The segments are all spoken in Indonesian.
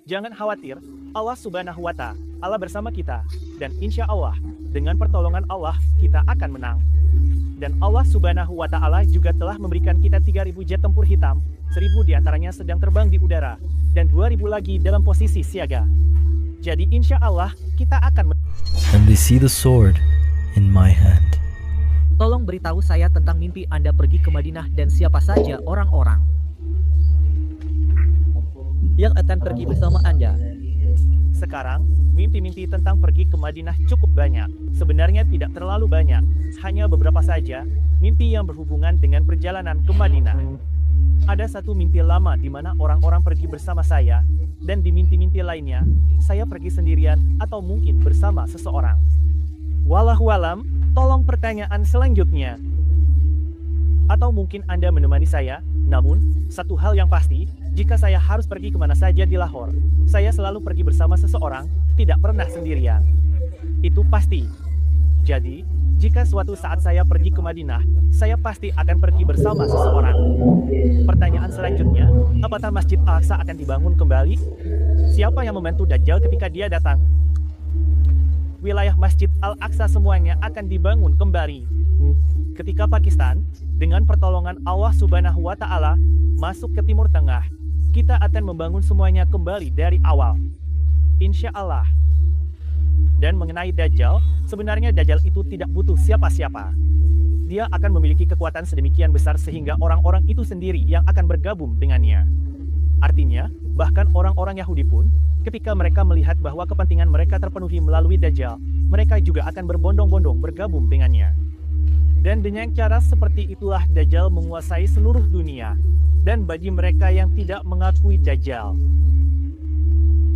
Jangan khawatir, Allah Subhanahu wa Ta'ala bersama kita, dan insya Allah, dengan pertolongan Allah, kita akan menang. Dan Allah Subhanahu wa Ta'ala juga telah memberikan kita 3.000 jet tempur hitam, 1.000 diantaranya sedang terbang di udara, dan 2.000 lagi dalam posisi siaga. Jadi insya Allah, kita akan And they see the sword in my hand. Tolong beritahu saya tentang mimpi Anda pergi ke Madinah dan siapa saja orang-orang yang akan pergi bersama Anda. Sekarang, mimpi-mimpi tentang pergi ke Madinah cukup banyak. Sebenarnya tidak terlalu banyak, hanya beberapa saja, mimpi yang berhubungan dengan perjalanan ke Madinah. Ada satu mimpi lama di mana orang-orang pergi bersama saya, dan di mimpi-mimpi lainnya, saya pergi sendirian atau mungkin bersama seseorang. Wallahualam, tolong pertanyaan selanjutnya. Atau mungkin Anda menemani saya, namun, satu hal yang pasti, jika saya harus pergi kemana saja di Lahore, saya selalu pergi bersama seseorang, tidak pernah sendirian. Itu pasti. Jadi, jika suatu saat saya pergi ke Madinah, saya pasti akan pergi bersama seseorang. Pertanyaan selanjutnya, apakah Masjid Al-Aqsa akan dibangun kembali? Siapa yang membantu Dajjal ketika dia datang? Wilayah Masjid Al-Aqsa semuanya akan dibangun kembali. Ketika Pakistan, dengan pertolongan Allah Subhanahu wa Ta'ala, masuk ke Timur Tengah, kita akan membangun semuanya kembali dari awal. Insya Allah. Dan mengenai Dajjal, sebenarnya Dajjal itu tidak butuh siapa-siapa. Dia akan memiliki kekuatan sedemikian besar sehingga orang-orang itu sendiri yang akan bergabung dengannya. Artinya, bahkan orang-orang Yahudi pun, ketika mereka melihat bahwa kepentingan mereka terpenuhi melalui Dajjal, mereka juga akan berbondong-bondong bergabung dengannya. Dan dengan cara seperti itulah Dajjal menguasai seluruh dunia. Dan bagi mereka yang tidak mengakui Dajjal,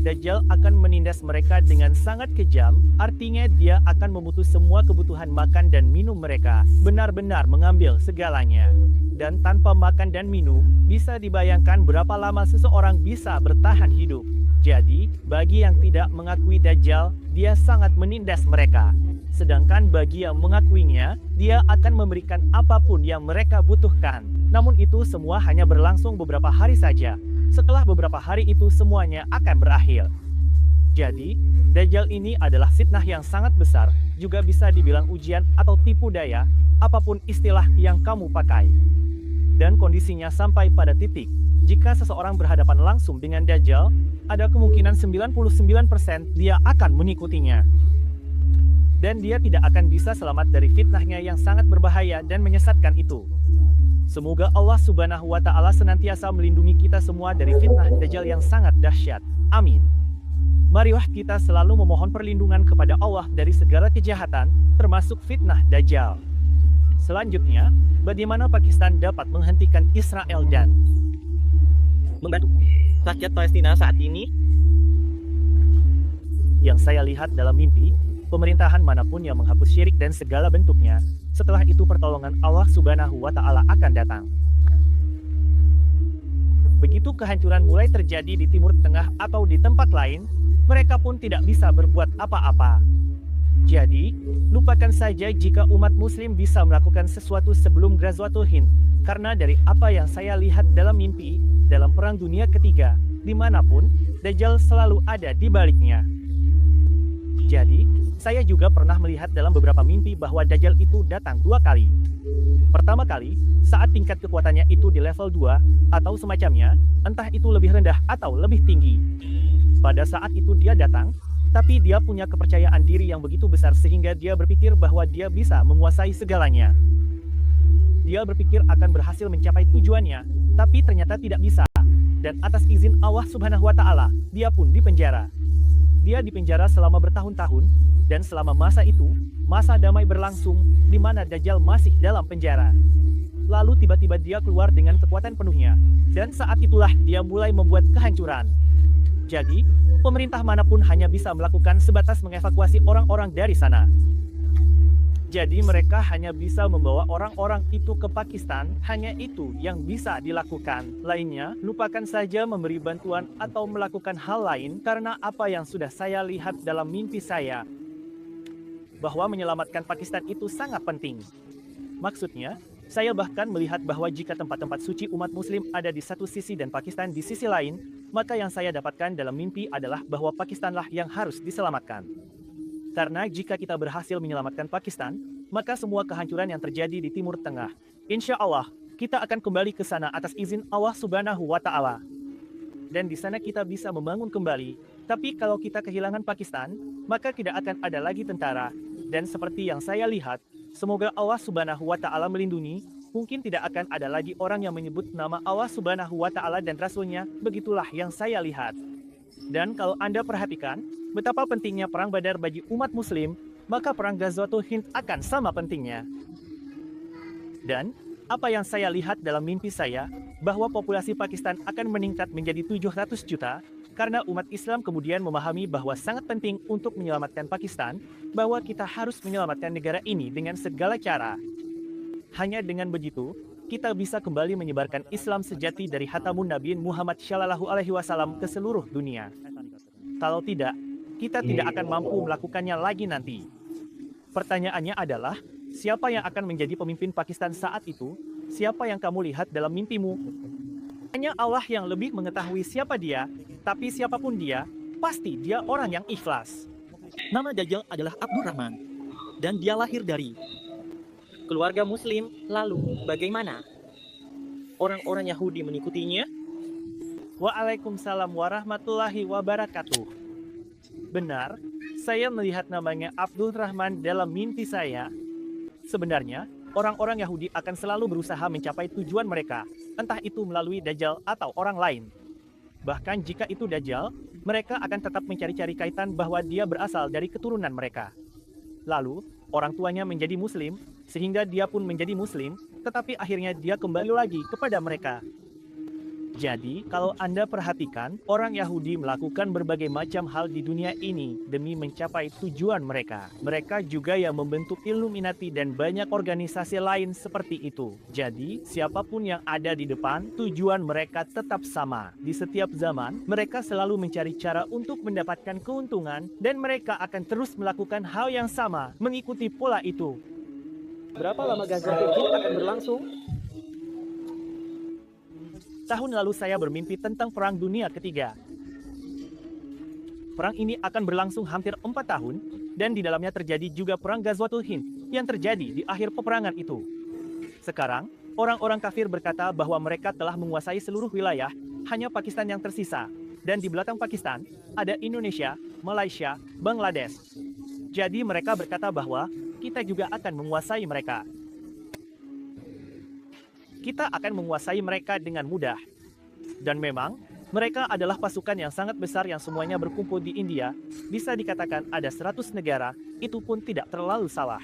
Dajjal akan menindas mereka dengan sangat kejam, artinya dia akan memutus semua kebutuhan makan dan minum mereka, benar-benar mengambil segalanya. Dan tanpa makan dan minum, bisa dibayangkan berapa lama seseorang bisa bertahan hidup. Jadi, bagi yang tidak mengakui Dajjal, dia sangat menindas mereka. Sedangkan bagi yang mengakuinya, dia akan memberikan apapun yang mereka butuhkan. Namun itu semua hanya berlangsung beberapa hari saja. Setelah beberapa hari itu semuanya akan berakhir. Jadi, Dajjal ini adalah fitnah yang sangat besar, juga bisa dibilang ujian atau tipu daya, apapun istilah yang kamu pakai. Dan kondisinya sampai pada titik, jika seseorang berhadapan langsung dengan Dajjal, ada kemungkinan 99% dia akan mengikutinya. Dan dia tidak akan bisa selamat dari fitnahnya yang sangat berbahaya dan menyesatkan itu. Semoga Allah Subhanahu wa Ta'ala senantiasa melindungi kita semua dari fitnah Dajjal yang sangat dahsyat. Amin. Marilah kita selalu memohon perlindungan kepada Allah dari segala kejahatan, termasuk fitnah Dajjal. Selanjutnya, bagaimana Pakistan dapat menghentikan Israel dan Membantu rakyat Palestina saat ini? Yang saya lihat dalam mimpi, pemerintahan manapun yang menghapus syirik dan segala bentuknya, setelah itu pertolongan Allah Subhanahu wa Ta'ala akan datang. Begitu kehancuran mulai terjadi di Timur Tengah atau di tempat lain, mereka pun tidak bisa berbuat apa-apa. Jadi, lupakan saja jika umat muslim bisa melakukan sesuatu sebelum Ghazwatul Hind, karena dari apa yang saya lihat dalam mimpi, dalam Perang Dunia Ketiga, dimanapun, Dajjal selalu ada di baliknya. Jadi, saya juga pernah melihat dalam beberapa mimpi bahwa Dajjal itu datang 2 kali. Pertama kali, saat tingkat kekuatannya itu di level 2, atau semacamnya, entah itu lebih rendah atau lebih tinggi. Pada saat itu dia datang, tapi dia punya kepercayaan diri yang begitu besar sehingga dia berpikir bahwa dia bisa menguasai segalanya. Dia berpikir akan berhasil mencapai tujuannya, tapi ternyata tidak bisa. Dan atas izin Allah Subhanahu wa Ta'ala, dia pun dipenjara. Dia dipenjara selama bertahun-tahun, dan selama masa itu, masa damai berlangsung, di mana Dajjal masih dalam penjara. Lalu tiba-tiba dia keluar dengan kekuatan penuhnya, dan saat itulah dia mulai membuat kehancuran. Jadi, pemerintah manapun hanya bisa melakukan sebatas mengevakuasi orang-orang dari sana. Jadi mereka hanya bisa membawa orang-orang itu ke Pakistan, hanya itu yang bisa dilakukan. Lainnya, lupakan saja memberi bantuan atau melakukan hal lain karena apa yang sudah saya lihat dalam mimpi saya. Bahwa menyelamatkan Pakistan itu sangat penting. Maksudnya, saya bahkan melihat bahwa jika tempat-tempat suci umat muslim ada di satu sisi dan Pakistan di sisi lain, maka yang saya dapatkan dalam mimpi adalah bahwa Pakistanlah yang harus diselamatkan. Karena jika kita berhasil menyelamatkan Pakistan, maka semua kehancuran yang terjadi di Timur Tengah, insya Allah, kita akan kembali ke sana atas izin Allah Subhanahu wa Ta'ala. Dan di sana kita bisa membangun kembali. Tapi kalau kita kehilangan Pakistan, maka tidak akan ada lagi tentara. Dan seperti yang saya lihat, semoga Allah Subhanahu wa Ta'ala melindungi. Mungkin tidak akan ada lagi orang yang menyebut nama Allah Subhanahu wa Ta'ala dan Rasul-Nya, begitulah yang saya lihat. Dan kalau Anda perhatikan, betapa pentingnya perang Badar bagi umat muslim, maka perang Ghazwatul Hind akan sama pentingnya. Dan, apa yang saya lihat dalam mimpi saya, bahwa populasi Pakistan akan meningkat menjadi 700 juta, karena umat Islam kemudian memahami bahwa sangat penting untuk menyelamatkan Pakistan, bahwa kita harus menyelamatkan negara ini dengan segala cara. Hanya dengan begitu, kita bisa kembali menyebarkan Islam sejati dari Hatamun Nabiin Muhammad Shallallahu Alaihi Wasallam ke seluruh dunia. Kalau tidak, kita tidak akan mampu melakukannya lagi nanti. Pertanyaannya adalah, siapa yang akan menjadi pemimpin Pakistan saat itu? Siapa yang kamu lihat dalam mimpimu? Hanya Allah yang lebih mengetahui siapa dia, tapi siapapun dia, pasti dia orang yang ikhlas. Nama Dajjal adalah Abdurrahman, dan dia lahir dari keluarga Muslim. Lalu, bagaimana? Orang-orang Yahudi mengikutinya? Waalaikumsalam warahmatullahi wabarakatuh. Benar, saya melihat namanya Abdul Rahman dalam mimpi saya. Sebenarnya, orang-orang Yahudi akan selalu berusaha mencapai tujuan mereka, entah itu melalui Dajjal atau orang lain. Bahkan jika itu Dajjal, mereka akan tetap mencari-cari kaitan bahwa dia berasal dari keturunan mereka. Lalu, orang tuanya menjadi Muslim, sehingga dia pun menjadi Muslim, tetapi akhirnya dia kembali lagi kepada mereka. Jadi, kalau Anda perhatikan, orang Yahudi melakukan berbagai macam hal di dunia ini demi mencapai tujuan mereka. Mereka juga yang membentuk Illuminati dan banyak organisasi lain seperti itu. Jadi, siapapun yang ada di depan, tujuan mereka tetap sama. Di setiap zaman, mereka selalu mencari cara untuk mendapatkan keuntungan, dan mereka akan terus melakukan hal yang sama, mengikuti pola itu. Berapa lama Ghazwatul Hind akan berlangsung? Tahun lalu saya bermimpi tentang Perang Dunia Ketiga. Perang ini akan berlangsung hampir 4 tahun, dan di dalamnya terjadi juga Perang Ghazwatul Hind yang terjadi di akhir peperangan itu. Sekarang, orang-orang kafir berkata bahwa mereka telah menguasai seluruh wilayah, hanya Pakistan yang tersisa. Dan di belakang Pakistan, ada Indonesia, Malaysia, Bangladesh. Jadi mereka berkata bahwa kita juga akan menguasai mereka. Kita akan menguasai mereka dengan mudah. Dan memang, mereka adalah pasukan yang sangat besar yang semuanya berkumpul di India. Bisa dikatakan ada 100 negara, itu pun tidak terlalu salah.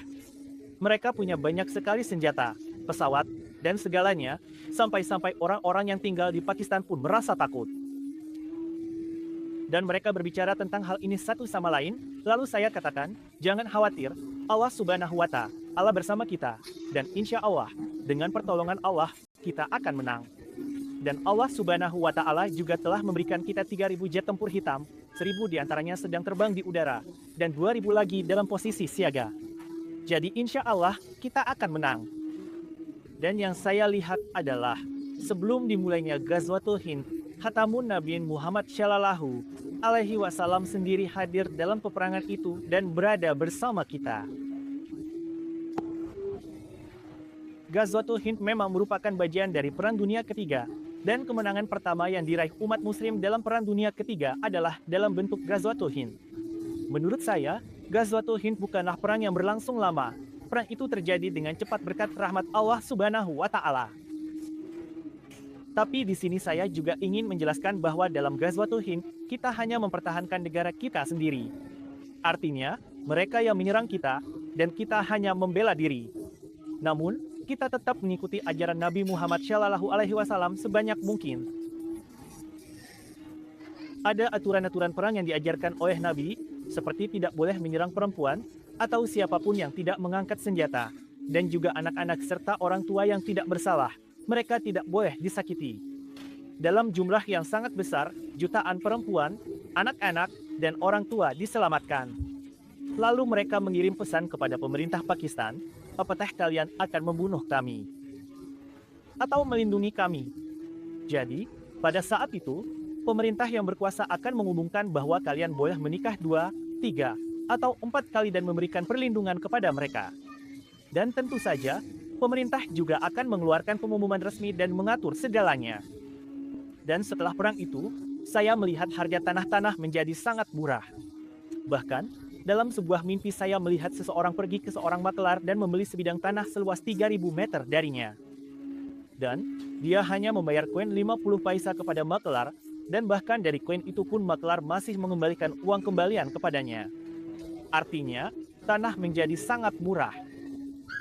Mereka punya banyak sekali senjata, pesawat, dan segalanya, sampai-sampai orang-orang yang tinggal di Pakistan pun merasa takut. Dan mereka berbicara tentang hal ini satu sama lain, lalu saya katakan, jangan khawatir, Allah Subhanahu wa Ta'ala bersama kita, dan insya Allah, dengan pertolongan Allah, kita akan menang. Dan Allah Subhanahu wa Ta'ala juga telah memberikan kita 3.000 jet tempur hitam, 1.000 diantaranya sedang terbang di udara, dan 2.000 lagi dalam posisi siaga. Jadi insya Allah, kita akan menang. Dan yang saya lihat adalah, sebelum dimulainya Ghazwatul Hind, Hatamun Nabiin Muhammad Shallallahu Alaihi Wasallam sendiri hadir dalam peperangan itu dan berada bersama kita. Ghazwatul Hind memang merupakan bagian dari Perang Dunia Ketiga, dan kemenangan pertama yang diraih umat muslim dalam Perang Dunia Ketiga adalah dalam bentuk Ghazwatul Hind. Menurut saya, Ghazwatul Hind bukanlah perang yang berlangsung lama. Perang itu terjadi dengan cepat berkat rahmat Allah Subhanahu wa Ta'ala. Tapi di sini saya juga ingin menjelaskan bahwa dalam Ghazwatul Hind, kita hanya mempertahankan negara kita sendiri. Artinya, mereka yang menyerang kita, dan kita hanya membela diri. Namun, kita tetap mengikuti ajaran Nabi Muhammad Shallallahu Alaihi Wasallam sebanyak mungkin. Ada aturan-aturan perang yang diajarkan oleh Nabi, seperti tidak boleh menyerang perempuan, atau siapapun yang tidak mengangkat senjata, dan juga anak-anak serta orang tua yang tidak bersalah. Mereka tidak boleh disakiti. Dalam jumlah yang sangat besar, jutaan perempuan, anak-anak, dan orang tua diselamatkan. Lalu mereka mengirim pesan kepada pemerintah Pakistan, apakah kalian akan membunuh kami? Atau melindungi kami? Jadi, pada saat itu, pemerintah yang berkuasa akan mengumumkan bahwa kalian boleh menikah 2, 3, atau 4 kali dan memberikan perlindungan kepada mereka. Dan tentu saja, pemerintah juga akan mengeluarkan pengumuman resmi dan mengatur segalanya. Dan setelah perang itu, saya melihat harga tanah-tanah menjadi sangat murah. Bahkan, dalam sebuah mimpi saya melihat seseorang pergi ke seorang makelar dan membeli sebidang tanah seluas 3.000 meter darinya. Dan, dia hanya membayar koin 50 paisa kepada makelar, dan bahkan dari koin itu pun makelar masih mengembalikan uang kembalian kepadanya. Artinya, tanah menjadi sangat murah.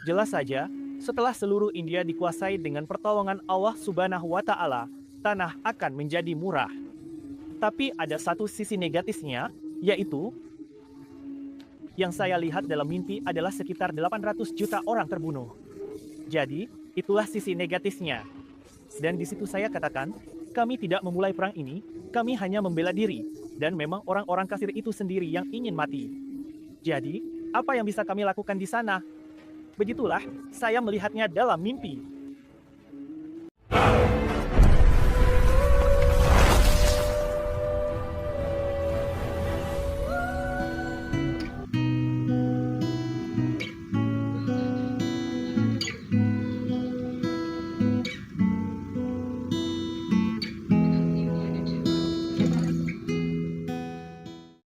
Jelas saja, setelah seluruh India dikuasai dengan pertolongan Allah Subhanahu wa Ta'ala, tanah akan menjadi murah. Tapi ada satu sisi negatifnya, yaitu yang saya lihat dalam mimpi adalah sekitar 800 juta orang terbunuh. Jadi, itulah sisi negatifnya. Dan di situ saya katakan, kami tidak memulai perang ini, kami hanya membela diri, dan memang orang-orang kafir itu sendiri yang ingin mati. Jadi, apa yang bisa kami lakukan di sana? Begitulah, saya melihatnya dalam mimpi.